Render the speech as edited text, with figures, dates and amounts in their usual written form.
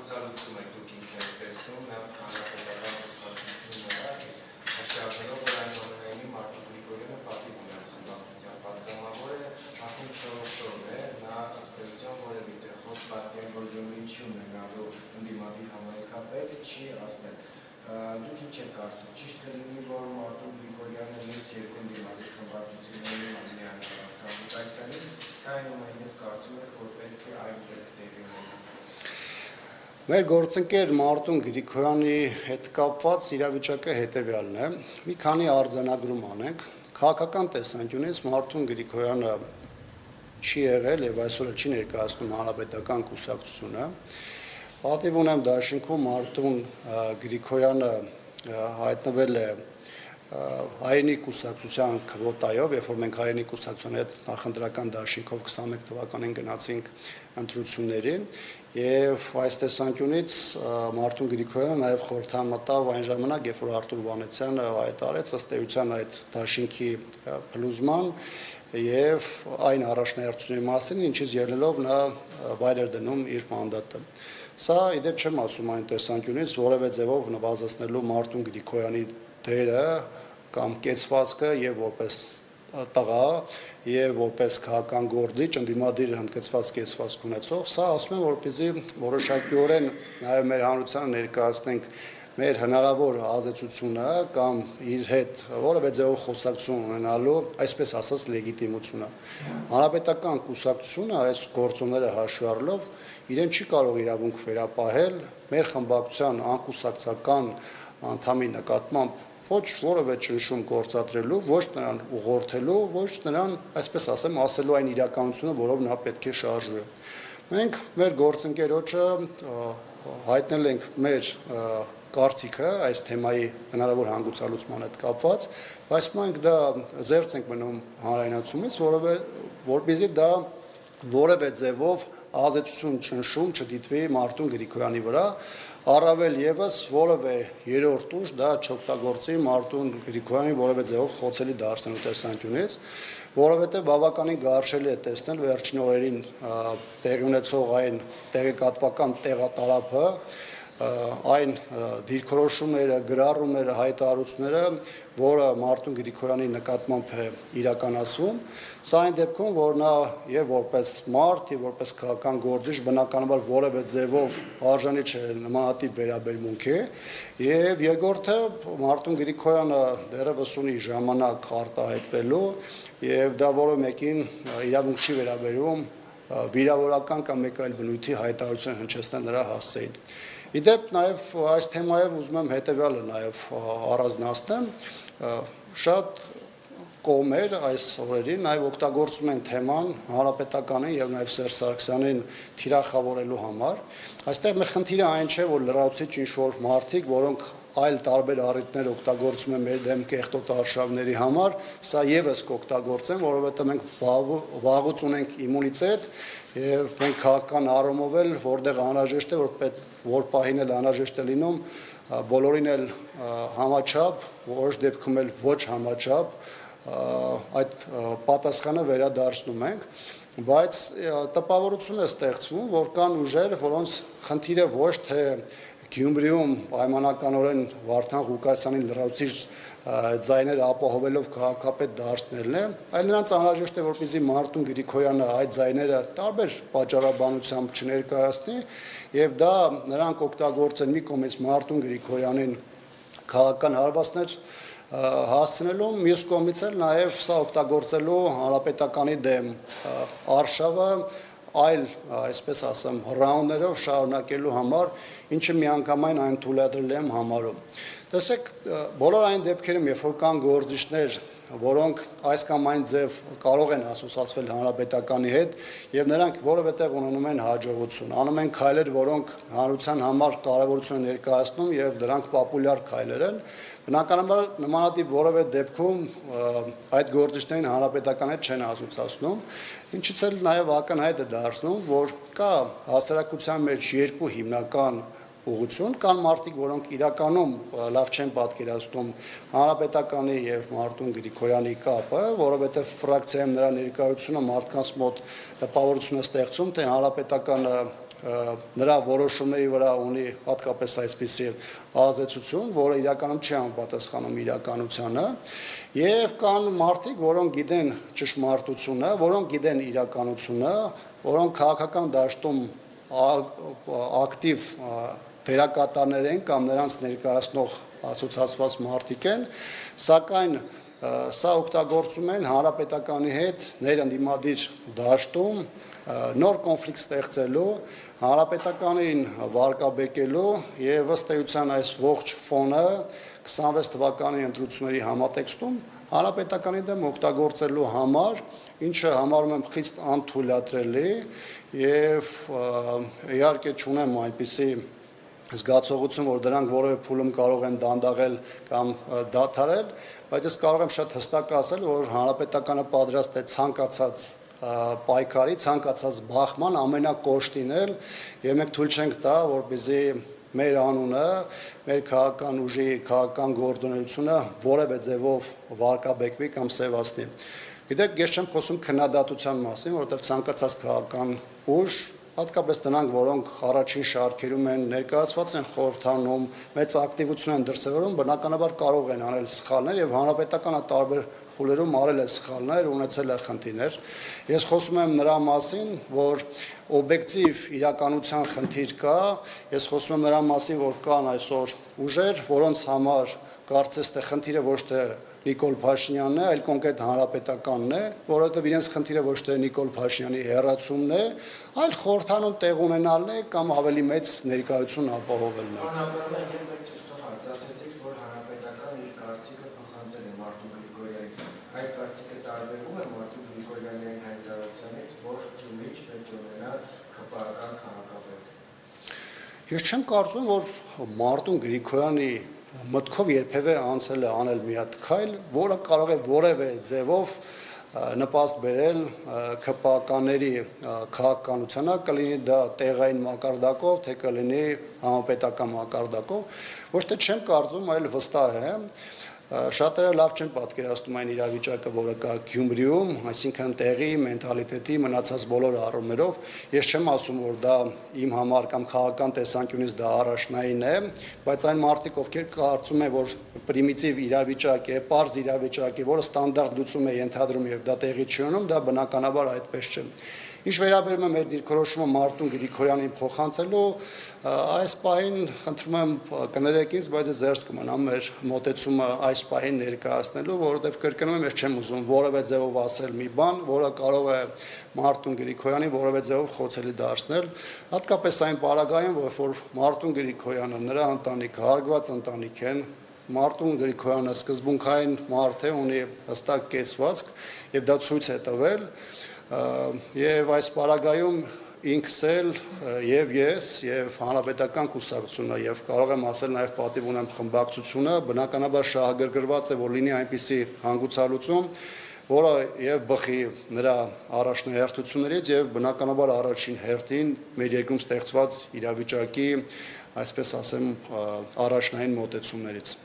հանգուցալուծում եք դուք ինքներդ տեսնում նաև հանրապետական կուսակցությունները, հաշվառելով, որ այնուամենայնիվ Մարտին Գրիգորյանը պատիվ ունի խմբակցության պատգամավորը, արդեն 4-րդ օրն է, նա ըստ էության որևիցե խոստացի են, որ յոլի չի ունենալու ընդդիմադիր համայնքապետ, չի ասել։ Դուք ինչ եք կարծում, ճիշտ կլինի, որ Մարտին Գրիգորյանը մյուս երկու ընդդիմադիր խմբակցությունների միանալու կապիտալյանին, թե այնուամենայնիվ կարծում եք, որ պետք է այլ դեպք տեղի ունենա։ Մեր գործընկեր Մարտին Գրիգորյանի հետ կապված իրավիճակը հետևյալն է։ Մի քանի արձանագրում անենք։ Քաղաքական տեսանկյունից Մարտին Գրիգորյանը չի եղել եւ այսօր չի ներկայացնում հանրապետական կուսակցությունը։ Պատիվ ունեմ դաշինքում Մարտին Գրիգորյանը հայտնվել է հայրենի կուսակցության քվոտայով, երբ որ մենք հայրենի կուսակցության հետ նախընտրական դաշինքով 21 թվականին գնացինք ընտրությունների, եւ այս տեսանկյունից Մարտին Գրիգորյանը նաեւ խորհրդամտավ այն ժամանակ, երբ որ Արտուր Վանեցյանը հայտարարեց ըստ էության այդ դաշինքի փլուզման եւ այն առաջնահերթությունների մասին, ինչից ելնելով նա վայր էր դնում իր մանդատը։ Սա իդեպ չեմ ասում այն տեսանկյունից որևէ ձևով նվազեցնելու Մարտին Գրիգորյանի դերը կամ կեցվածքը եւ որպես տղա եւ որպես քաղաքական գործիչ ընդդիմադիր հնդկեցված կեցվածք ունեցող, սա ասում եմ, որպեսզի որոշակիորեն նաեւ մեր հանրությանը ներկայացնենք մեր հնարավոր ազդեցությունը կամ իր հետ որևէ ձևով խոսակցություն ունենալու, այսպես ասած, լեգիտիմությունը։ Հանրապետական կուսակցությունը այս գործոնները հաշվի առնելով իրեն չի կարող իրավունք վերապահել մեր խմբակցության անկուսակցական անդամի նկատմամբ ոչ որևէ ճնշում գործադրելու, ոչ նրան ուղղորդելու, ոչ նրան, այսպես ասեմ, ասելու այն իրականությունը, որով նա պետք է շարժվի։ Մենք մեր գործընկերոջը հայտնել ենք մեր կարծիքը այս թեմայի հնարավոր հանգուցալուծման հետ կապված, բայց մենք դա զերծ ենք մնում հանրայնացումից, որպեսզի դա որևէ ձևով ազդեցություն ճնշում չդիտվի Մարտին Գրիգորյանի վրա, առավել եւս որևէ երրորդ ուժ դա չօգտագործի Մարտին Գրիգորյանին որևէ ձևով խոցելի դարձնելու տեսանկյունից, որովհետեւ բավականին գարշելի է տեսնել վերջին օրերին տեղի ունեցող այն տեղեկատվական տեղատարափը, այն դիրքորոշումները, գրառումները, հայտարարությունները, որը Մարտին Գրիգորյանի նկատմամբ է իրականացվում, սա այն դեպքում, որ նա եւ որպես մարդ, եւ որպես քաղաքական գործիչ բնականաբար որևէ ձևով արժանի չէ նմանատիպ վերաբերմունքի, եւ երկրորդը Մարտին Գրիգորյանը դեռևս ունի ժամանակ արտահայտվելու, եւ դա որը մեկին իրավունք չի վերաբերում վիրավորական կամ մեկ այլ բնույթի հայտարարություն հնչեցնել նրա հասցեին։ Իդեպ նաև այս թեմայով ուզում եմ հետևյալը նաև առանձնացնեմ, շատ կողմեր այս օրերին նաև օգտագործում են թեման հանրապետականին եւ նաև Սերժ Սարգսյանին թիրախավորելու համար։ Այստեղ մեր խնդիրը այն չէ, որ լրացուցիչ ինչ-որ մարդիկ, որոնք այլ տարբեր առիթներ օգտագործում են մեր դեմ կեղտոտ արշավների համար, սա եւս կօգտագործեն, որովհետեւ մենք վաղուց ունենք իմունիտետ եւ մենք քաղաքական առումով էլ որտեղ անհրաժեշտ է, որ պահին էլ անհրաժեշտ է լինում, բոլորին էլ համաչափ, որոշ դեպքում էլ ոչ համաչափ այդ պատասխանը վերադարձնում ենք, բայց տպավորություն է ստեղծվում, որ կան ուժեր, որոնց խնդիրը ոչ թե Գյումրիում պայմանականորեն Վարդան Ղուկասյանին լրացուցիչ ձայները ապահովելով քաղաքապետ դարձնելն է, այլ նրանց անհրաժեշտ է, որպեսզի Մարտին Գրիգորյանը այդ ձայները տարբեր պատճառաբանությամբ չներկայացնի, եւ դա նրանք օգտագործեն մի կողմից Մարտին Գրիգորյանին քաղաքական հարվածներ հասցնելու, մյուս կողմից էլ նաեւ սա օգտագործելու հանրապետականի դեմ արշավը այլ, այսպես ասեմ, ռաունդներով շարունակելու համար, ինչը միանգամայն այն թույլատրել եմ համարում։ Տեսեք, բոլոր այն դեպքերում, երբ որ կան գործիչներ, որոնք այս կամ այն ձև կարող են ասոցացվել հանրապետականի հետ եւ նրանք որևէ տեղ ունենում են հաջողություն, անում են քայլեր, որոնք հանրության համար կարեւորություն են ներկայացնում եւ դրանք պոպուլյար քայլեր են, բնականաբար նմանատիպ որևէ դեպքում այդ գործիչներին հանրապետական հետ չեն ասոցացնում, ինչից էլ նաեւ ակնհայտ է դարձնում, որ կա հասարակության մեջ երկու հիմնական ուղղություն, կան մարդիկ, որոնք իրականում լավ չեն պատկերացնում հանրապետականի եւ Մարտին Գրիգորյանի կապը, որովհետեւ ֆրակցիայում նրա ներկայությունը մարդկանց մոտ տպավորություն է ստեղծում, թե հանրապետականը նրա որոշումների վրա ունի հատկապես այսպիսի ազդեցություն, որը իրականում չի համապատասխանում իրականությանը, եւ կան մարդիկ, որոնք գիտեն ճշմարտությունը, որոնք գիտեն իրականությունը, որոնք քաղաքական դաշտում ակտիվ դերակատարներ են կամ նրանց ներկայացնող ասոցիացված մարդիկ են, սակայն սա օգտագործում են հանրապետականի հետ ներընդդիմադիր դաշտում նոր կոնֆլիկտ ստեղծելու, հանրապետականին վարկաբեկելու եւ ըստ էության այս ողջ ֆոնը 26 թվականի ընտրությունների համատեքստում հանրապետականի դեմ օգտագործելու համար, ինչը համարում եմ խիստ անթույլատրելի եւ իհարկե չունեմ այնպիսի զգացողություն, որ դրանք որևէ փուլում կարող են դանդաղել կամ դադարել, բայց ես կարող եմ շատ հստակ ասել, որ հանրապետականը պատրաստ է ցանկացած պայքարի, ցանկացած բախման ամենակոշտինել եւ մենք թույլ չենք տա, որպեսզի մեր անունը, մեր քաղաքական ուժի, քաղաքական գործունեությունը որևէ ձևով վարկաբեկվի կամ սևացնի։ Գիտեք, ես չեմ խոսում քննադատության մասին, որովհետեւ ցանկացած քաղաքական ուժ հատկապես նրանք, որոնք առաջին շարքերում են ներկայացված են խորհրդանում, մեծ ակտիվություն են դրսևորում, բնականաբար կարող են անել սխալներ եւ հանրապետականը տարբեր փուլերում արել է սխալներ, ունեցել է խնդիրներ։ Ես խոսում եմ նրա մասին, որ օբյեկտիվ իրականության խնդիր կա, ես խոսում եմ նրա մասին, որ կան այսօր ուժեր, որոնց համար կարծես թե խնդիրը ոչ թե Նիկոլ Փաշինյանն է, այլ կոնկրետ հանրապետականն է, որովհետև իրենց խնդիրը ոչ թե Նիկոլ Փաշինյանի հեռացումն է, այլ խորհրդանում տեղ ունենալն է կամ ավելի մեծ ներկայություն ապահովելն է։ Անապրանը եւ մեկ ճշտով արձացեցիք, որ հանրապետական իր կարծիքը փոխանցել է Մարտին Գրիգորյանին։ Այդ կարծիքը տարբերվում է Մարտին Գրիգորյանի հայտարարությունից, որ Գյումրիչ պետք է ունենա ԿՊԱ-ական քաղաքապետ։ Ես չեմ կարծում, որ Մարտին Գրիգորյանի մտքով երբևէ անցել է անել մի հատ քայլ, որը կարող է որևէ ձևով նպաստ բերել ԿՊԱ-կաների քաղաքականությանը, կլինի դա տեղային մակարդակով, թե կլինի համապետական մակարդակով, ոչ թե չեմ կարծում, այլ վստահ եմ, շատերը լավ չեն պատկերացնում այն իրավիճակը, որը կա Գյումրիում, այսինքն տեղի, մենթալիտետի, մնացած բոլոր առումներով, ես չեմ ասում, որ դա իմ համար կամ քաղաքական տեսանկյունից դա առաջնային է, բայց այն մարդիկ, ովքեր կարծում են, որ պրիմիտիվ իրավիճակ է, պարզ իրավիճակ է, որը ստանդարտ լուծում է ենթադրում եւ դա տեղի չի ունենում, դա բնականաբար այդպես չէ։ Ինչ վերաբերում է մեր դիրքորոշումը Մարտին Գրիգորյանին փոխանցելու, այս պահին խնդրում եմ կներեք ինձ, բայց ձերս կմնամ մեր մոտեցումը այս պահին ներկայացնելու, որովհետև կրկնում եմ, ես չեմ ուզում որևէ ձևով ասել մի բան, որը կարող է Մարտին Գրիգորյանին որևէ ձևով խոցելի դարձնել, հատկապես այն պարագայում, որ Մարտին Գրիգորյանը, նրա ընտանիքը հարգված ընտանիք են, Մարտին Գրիգորյանը սկզբունքային մարդ է, ունի հստակ կեցվածք եւ դա ցույց է տվել եւ այս պարագայում ինքս էլ եւ ես եւ հանրապետական կուսակցությունը եւ կարող եմ ասել նաեւ պատիվ ունեմ խմբակցությունը բնականաբար շահագրգռված է որ լինի այնպիսի հանգուցալուծում որը եւ բխի նրա առաջնահերթություններից եւ բնականաբար առաջին հերթին մեր երկրում ստեղծված իրավիճակի այսպես ասեմ առաջնային մոտեցումներից